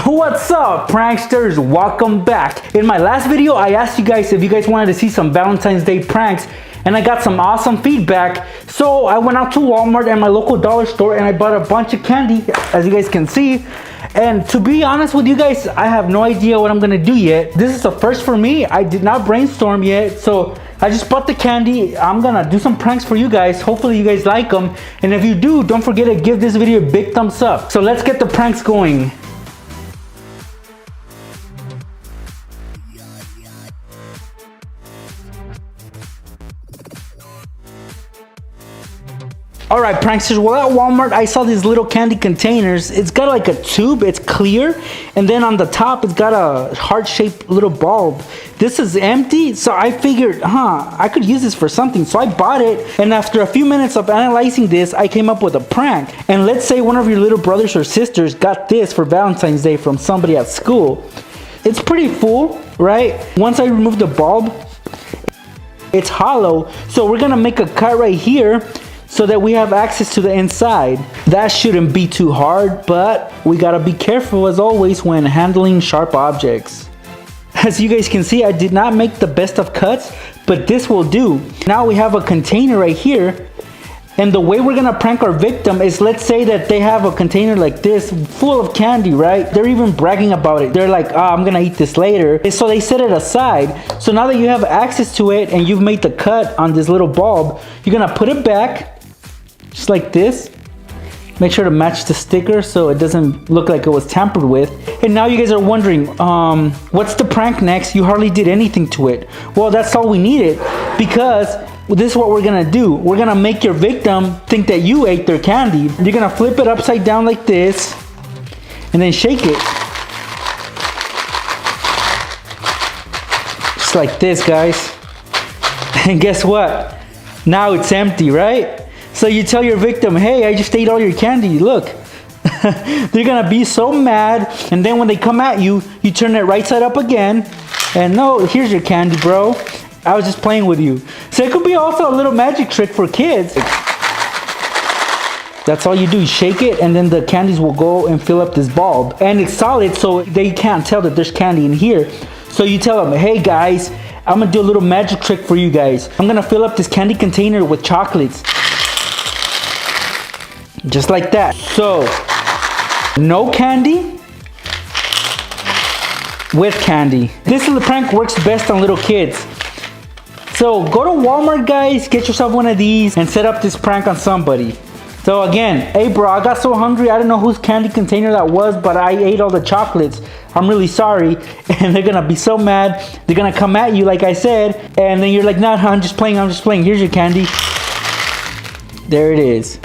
What's up, pranksters? Welcome back. In my last video, I asked you guys if you guys wanted to see some Valentine's Day pranks, and I got some awesome feedback. So I went out to Walmart and my local dollar store and I bought a bunch of candy, as you guys can see. And to be honest with you guys, I have no idea what I'm gonna do yet. This is the first for me. I did not brainstorm yet, so I just bought the candy. I'm gonna do some pranks for you guys. Hopefully you guys like them. And if you do, don't forget to give this video a big thumbs up. So let's get the pranks going. Alright, pranksters, well at Walmart I saw these little candy containers. It's got like a tube, it's clear, and then on the top it's got a heart-shaped little bulb. This is empty, so I figured, I could use this for something. So I bought it, and after a few minutes of analyzing this, I came up with a prank. And let's say one of your little brothers or sisters got this for Valentine's Day from somebody at school. It's pretty full, right? Once I remove the bulb, it's hollow, so we're gonna make a cut right here so that we have access to the inside. That shouldn't be too hard, but we gotta be careful as always when handling sharp objects. As you guys can see, I did not make the best of cuts, but this will do. Now we have a container right here, and the way we're gonna prank our victim is, let's say that they have a container like this full of candy, right? They're even bragging about it. They're like, I'm gonna eat this later. So they set it aside. So now that you have access to it and you've made the cut on this little bulb, you're gonna put it back just like this. Make sure to match the sticker so it doesn't look like it was tampered with. And now you guys are wondering, what's the prank next? You hardly did anything to it. Well, that's all we needed, because this is what we're gonna do. We're gonna make your victim think that you ate their candy. You're gonna flip it upside down like this and then shake it. Just like this, guys. And guess what? Now it's empty, right? So you tell your victim, hey, I just ate all your candy, look. They're gonna be so mad, and then when they come at you, you turn it right side up again, and no, here's your candy, bro. I was just playing with you. So it could be also a little magic trick for kids. That's all you do, you shake it, and then the candies will go and fill up this bulb. And it's solid, so they can't tell that there's candy in here. So you tell them, hey guys, I'm gonna do a little magic trick for you guys. I'm gonna fill up this candy container with chocolates. Just like that. So, no candy with candy. This little prank works best on little kids. So go to Walmart, guys, get yourself one of these and set up this prank on somebody. So again, hey bro, I got so hungry, I don't know whose candy container that was, but I ate all the chocolates. I'm really sorry. And they're gonna be so mad. They're gonna come at you like I said, and then you're like, nah, I'm just playing, here's your candy. There it is.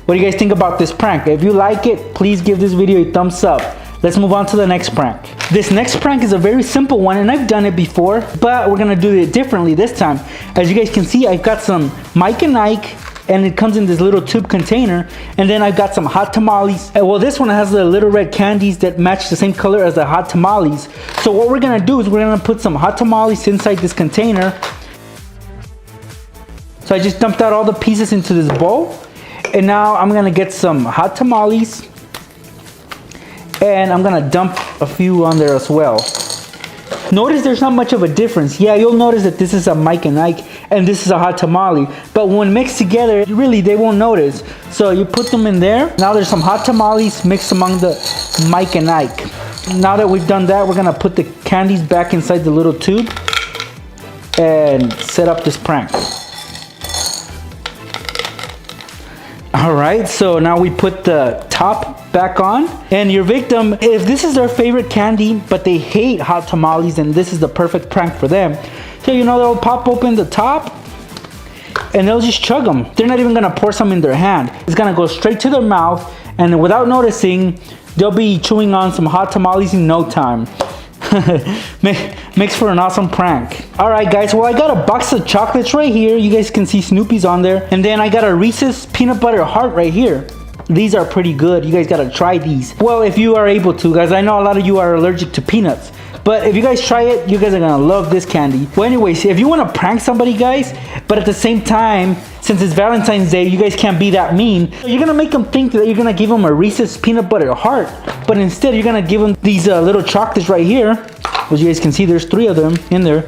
What do you guys think about this prank? If you like it, please give this video a thumbs up. Let's move on to the next prank. This next prank is a very simple one, and I've done it before, but we're gonna do it differently this time. As you guys can see, I've got some Mike and Ike, and it comes in this little tube container, and then I've got some hot tamales. Well, this one has the little red candies that match the same color as the hot tamales. So what we're gonna do is we're gonna put some hot tamales inside this container. So I just dumped out all the pieces into this bowl. And now I'm gonna get some hot tamales, and I'm gonna dump a few on there as well. Notice there's not much of a difference. Yeah, you'll notice that this is a Mike and Ike and this is a hot tamale, but when mixed together, really they won't notice. So you put them in there. Now there's some hot tamales mixed among the Mike and Ike. Now that we've done that, we're gonna put the candies back inside the little tube and set up this prank. Alright, so now we put the top back on, and your victim, if this is their favorite candy but they hate hot tamales, then this is the perfect prank for them. So they'll pop open the top and they'll just chug them. They're not even gonna pour some in their hand. It's gonna go straight to their mouth, and without noticing, they'll be chewing on some hot tamales in no time. Makes for an awesome prank. Alright guys, well I got a box of chocolates right here. You guys can see Snoopy's on there. And then I got a Reese's peanut butter heart right here. These are pretty good. You guys gotta try these. Well, if you are able to, guys. I know a lot of you are allergic to peanuts. But if you guys try it, you guys are gonna love this candy. Well, anyways, if you wanna prank somebody, guys, but at the same time, since it's Valentine's Day, you guys can't be that mean. You're gonna make them think that you're gonna give them a Reese's peanut butter heart, but instead you're gonna give them these little chocolates right here. As you guys can see, there's 3 of them in there.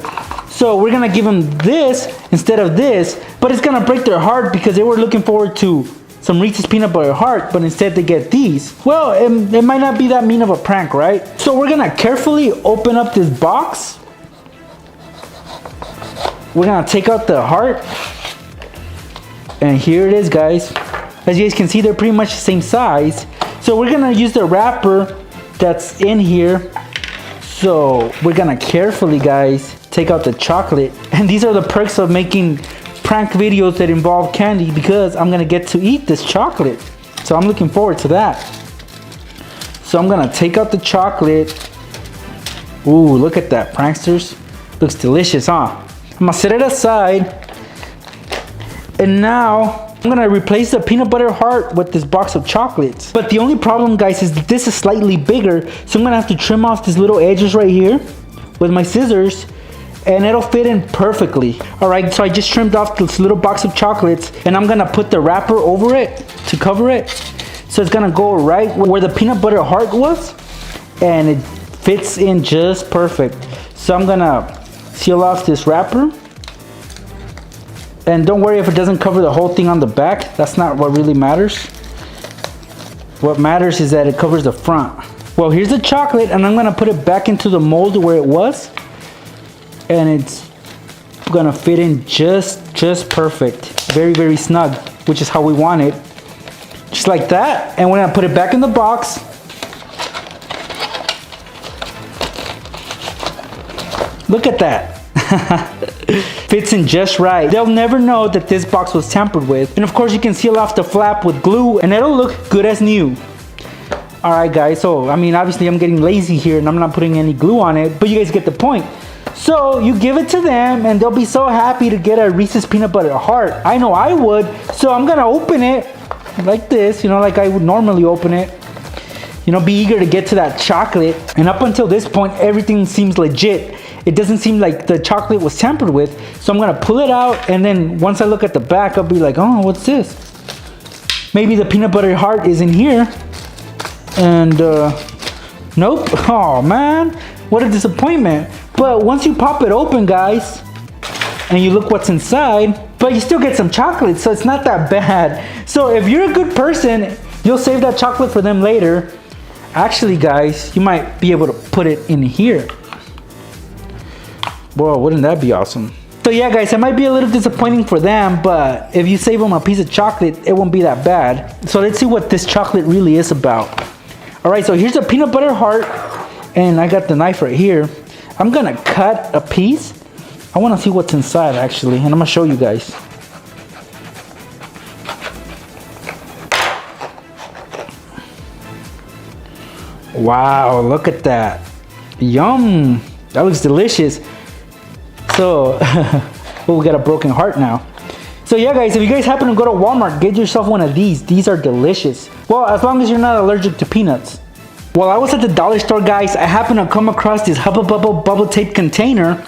So we're gonna give them this instead of this, but it's gonna break their heart because they were looking forward to some Reese's peanut butter heart, but instead they get these. Well, it might not be that mean of a prank, right? So we're gonna carefully open up this box. We're gonna take out the heart. And here it is, guys. As you guys can see, they're pretty much the same size. So we're gonna use the wrapper that's in here. So we're gonna carefully, guys, take out the chocolate. And these are the perks of making prank videos that involve candy, because I'm gonna get to eat this chocolate. So I'm looking forward to that. So I'm gonna take out the chocolate. Ooh, look at that, pranksters. Looks delicious, huh? I'm gonna set it aside. And now I'm gonna replace the peanut butter heart with this box of chocolates. But the only problem, guys, is that this is slightly bigger. So I'm gonna have to trim off these little edges right here with my scissors, and it'll fit in perfectly. All right, so I just trimmed off this little box of chocolates, and I'm gonna put the wrapper over it to cover it. So it's gonna go right where the peanut butter heart was, and it fits in just perfect. So I'm gonna seal off this wrapper. And don't worry if it doesn't cover the whole thing on the back. That's not what really matters. What matters is that it covers the front. Well, here's the chocolate, and I'm gonna put it back into the mold where it was. And it's gonna fit in just perfect. Very, very snug, which is how we want it. Just like that. And we're gonna put it back in the box. Look at that. Fits in just right. They'll never know that this box was tampered with. And of course you can seal off the flap with glue and it'll look good as new. Alright guys, so I mean obviously I'm getting lazy here and I'm not putting any glue on it, but you guys get the point. So you give it to them and they'll be so happy to get a Reese's peanut butter heart. I know I would. So I'm gonna open it like this, you know, like I would normally open it. You know, be eager to get to that chocolate. And up until this point, everything seems legit. It doesn't seem like the chocolate was tampered with. So I'm gonna pull it out, and then once I look at the back, I'll be like, oh, what's this? Maybe the peanut butter heart is in here. And nope. Oh man, what a disappointment. But once you pop it open, guys, and you look what's inside, but you still get some chocolate, so it's not that bad. So if you're a good person, you'll save that chocolate for them later. Actually, guys, you might be able to put it in here. Whoa, wouldn't that be awesome? So yeah, guys, it might be a little disappointing for them, but if you save them a piece of chocolate, it won't be that bad. So let's see what this chocolate really is about. All right, so here's a peanut butter heart, and I got the knife right here. I'm gonna cut a piece. I wanna see what's inside, actually, and I'm gonna show you guys. Wow, look at that. Yum, that looks delicious. So, well, we got a broken heart now. So yeah, guys, if you guys happen to go to Walmart, get yourself one of these. These are delicious. Well, as long as you're not allergic to peanuts. While I was at the dollar store, guys, I happened to come across this Hubba Bubba bubble tape container.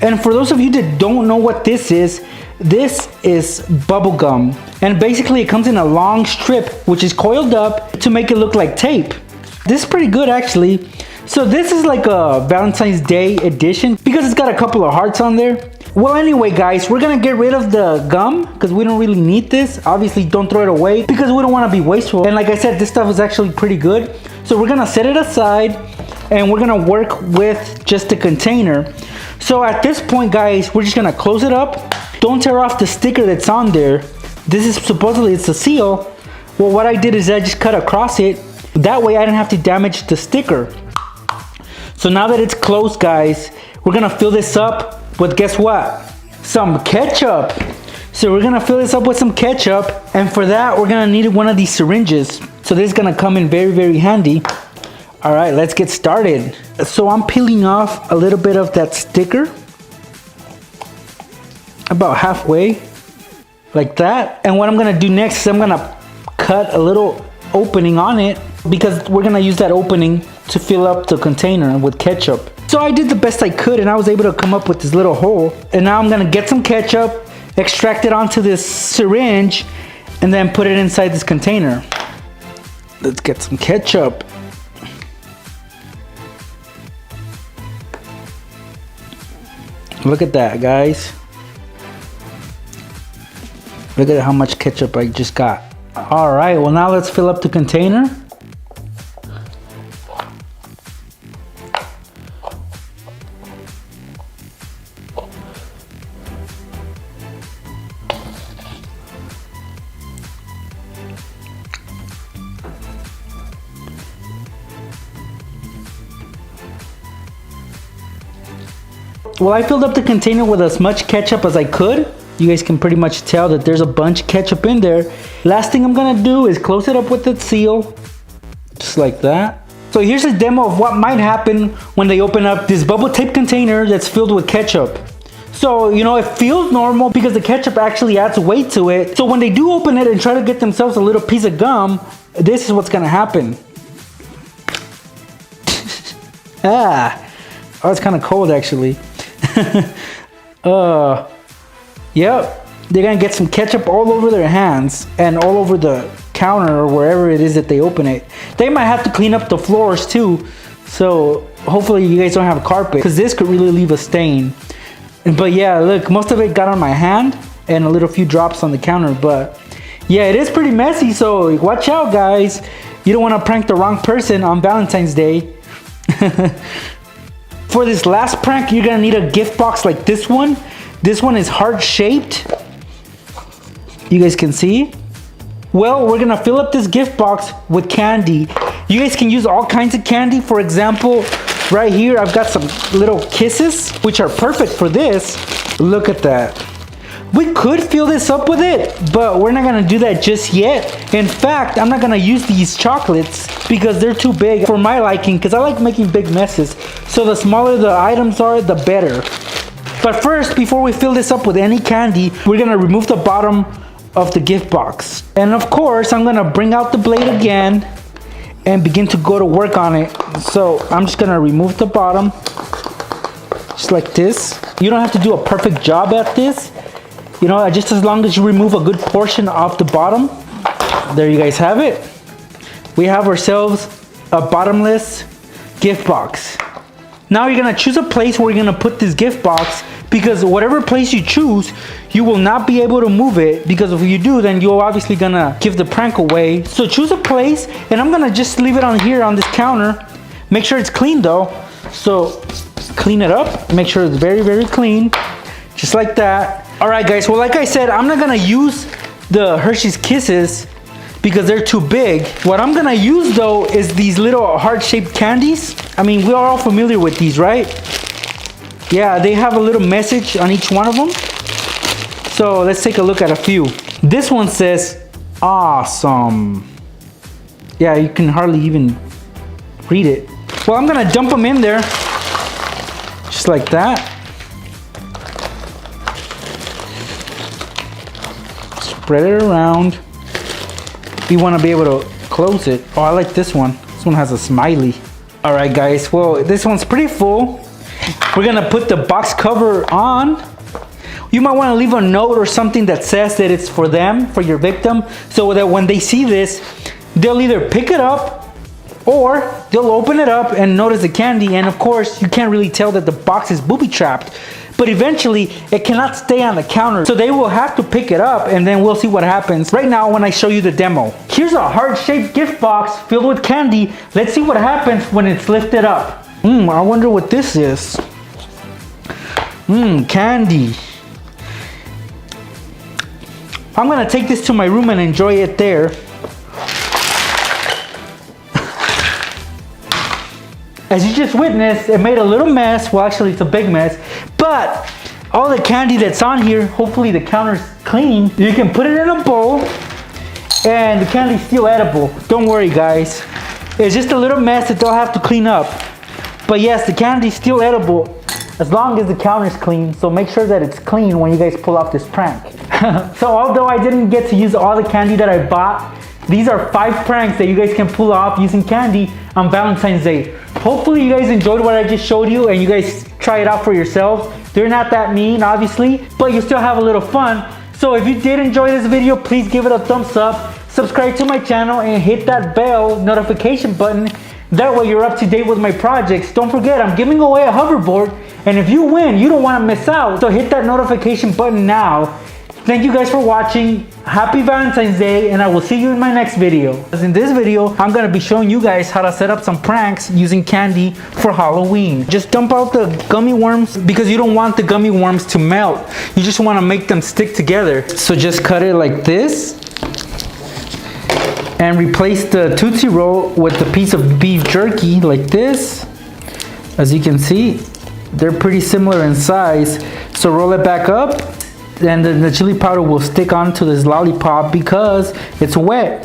And for those of you that don't know what this is bubble gum. And basically it comes in a long strip, which is coiled up to make it look like tape. This is pretty good, actually. So this is like a Valentine's Day edition because it's got a couple of hearts on there. Well, anyway, guys, we're gonna get rid of the gum because we don't really need this. Obviously, don't throw it away because we don't want to be wasteful. And like I said, this stuff is actually pretty good. So we're gonna set it aside and we're gonna work with just the container. So at this point, guys, we're just gonna close it up. Don't tear off the sticker that's on there. This is supposedly it's a seal. Well, what I did is I just cut across it. That way I didn't have to damage the sticker. So now that it's closed, guys, we're gonna fill this up with, guess what? Some ketchup. So we're gonna fill this up with some ketchup, and for that we're gonna need one of these syringes. So this is gonna come in very, very handy. All right, let's get started. So I'm peeling off a little bit of that sticker, about halfway, like that. And what I'm gonna do next is I'm gonna cut a little opening on it because we're gonna use that opening to fill up the container with ketchup. So I did the best I could and I was able to come up with this little hole. And now I'm gonna get some ketchup extract it onto this syringe, and then put it inside this container. Let's get some ketchup. Look at that, guys. Look at how much ketchup I just got. All right, well now let's fill up the container. Well, I filled up the container with as much ketchup as I could. You guys can pretty much tell that there's a bunch of ketchup in there. Last thing I'm gonna do is close it up with the seal, just like that. So here's a demo of what might happen when they open up this bubble tape container that's filled with ketchup. So, you know, it feels normal because the ketchup actually adds weight to it. So when they do open it and try to get themselves a little piece of gum, this is what's gonna happen. Oh, it's kind of cold actually. Yep, they're gonna get some ketchup all over their hands and all over the counter or wherever it is that they open it. They might have to clean up the floors too, so hopefully you guys don't have a carpet, because this could really leave a stain. But yeah, look, most of it got on my hand and a little few drops on the counter, but yeah, it is pretty messy, so watch out guys. You don't want to prank the wrong person on Valentine's Day. For this last prank, you're gonna need a gift box like this one. This one is heart-shaped. You guys can see. Well, we're gonna fill up this gift box with candy. You guys can use all kinds of candy. For example, right here, I've got some little kisses, which are perfect for this. Look at that. We could fill this up with it, but we're not gonna do that just yet. In fact, I'm not gonna use these chocolates because they're too big for my liking, because I like making big messes. So the smaller the items are, the better. But first, before we fill this up with any candy, we're gonna remove the bottom of the gift box. And of course, I'm gonna bring out the blade again and begin to go to work on it. So I'm just gonna remove the bottom, just like this. You don't have to do a perfect job at this. You know, just as long as you remove a good portion of the bottom. There you guys have it. We have ourselves a bottomless gift box. Now you're gonna choose a place where you're gonna put this gift box, because whatever place you choose, you will not be able to move it, because if you do, then you're obviously gonna give the prank away. So choose a place, and I'm gonna just leave it on here on this counter. Make sure it's clean though. So clean it up, make sure it's very, very clean, just like that. All right guys, well like I said, I'm not gonna use the Hershey's Kisses because they're too big. What I'm gonna use though is these little heart-shaped candies. I mean, we are all familiar with these, right? Yeah, they have a little message on each one of them. So let's take a look at a few. This one says, awesome. Yeah, you can hardly even read it. Well, I'm gonna dump them in there, just like that. Spread it around. You want to be able to close it. Oh, I like this one. This one has a smiley. All right, guys. Well, this one's pretty full. We're gonna put the box cover on. You might want to leave a note or something that says that it's for them, for your victim, so that when they see this, they'll either pick it up or they'll open it up and notice the candy. And of course, you can't really tell that the box is booby trapped. But eventually, it cannot stay on the counter. So they will have to pick it up, and then we'll see what happens right now when I show you the demo. Here's a heart-shaped gift box filled with candy. Let's see what happens when it's lifted up. I wonder what this is. Candy. I'm gonna take this to my room and enjoy it there. As you just witnessed, it made a little mess. Well, actually, it's a big mess. But all the candy that's on here, hopefully the counter's clean. You can put it in a bowl, and the candy's still edible. Don't worry, guys. It's just a little mess that they'll have to clean up. But yes, the candy's still edible as long as the counter's clean. So make sure that it's clean when you guys pull off this prank. So although I didn't get to use all the candy that I bought, these are 5 pranks that you guys can pull off using candy on Valentine's Day. Hopefully you guys enjoyed what I just showed you, and you guys try try it out for yourselves. They're not that mean, obviously, but you still have a little fun. So if you did enjoy this video, please give it a thumbs up, subscribe to my channel, and hit that bell notification button. That way you're up to date with my projects. Don't forget, I'm giving away a hoverboard, and if you win, you don't want to miss out. So hit that notification button now. Thank you guys for watching. Happy Valentine's Day, and I will see you in my next video. In this video, I'm going to be showing you guys how to set up some pranks using candy for Halloween. Just dump out the gummy worms because you don't want the gummy worms to melt. You just want to make them stick together. So just cut it like this and replace the Tootsie Roll with a piece of beef jerky like this. As you can see, they're pretty similar in size. So roll it back up, and the chili powder will stick onto this lollipop because it's wet.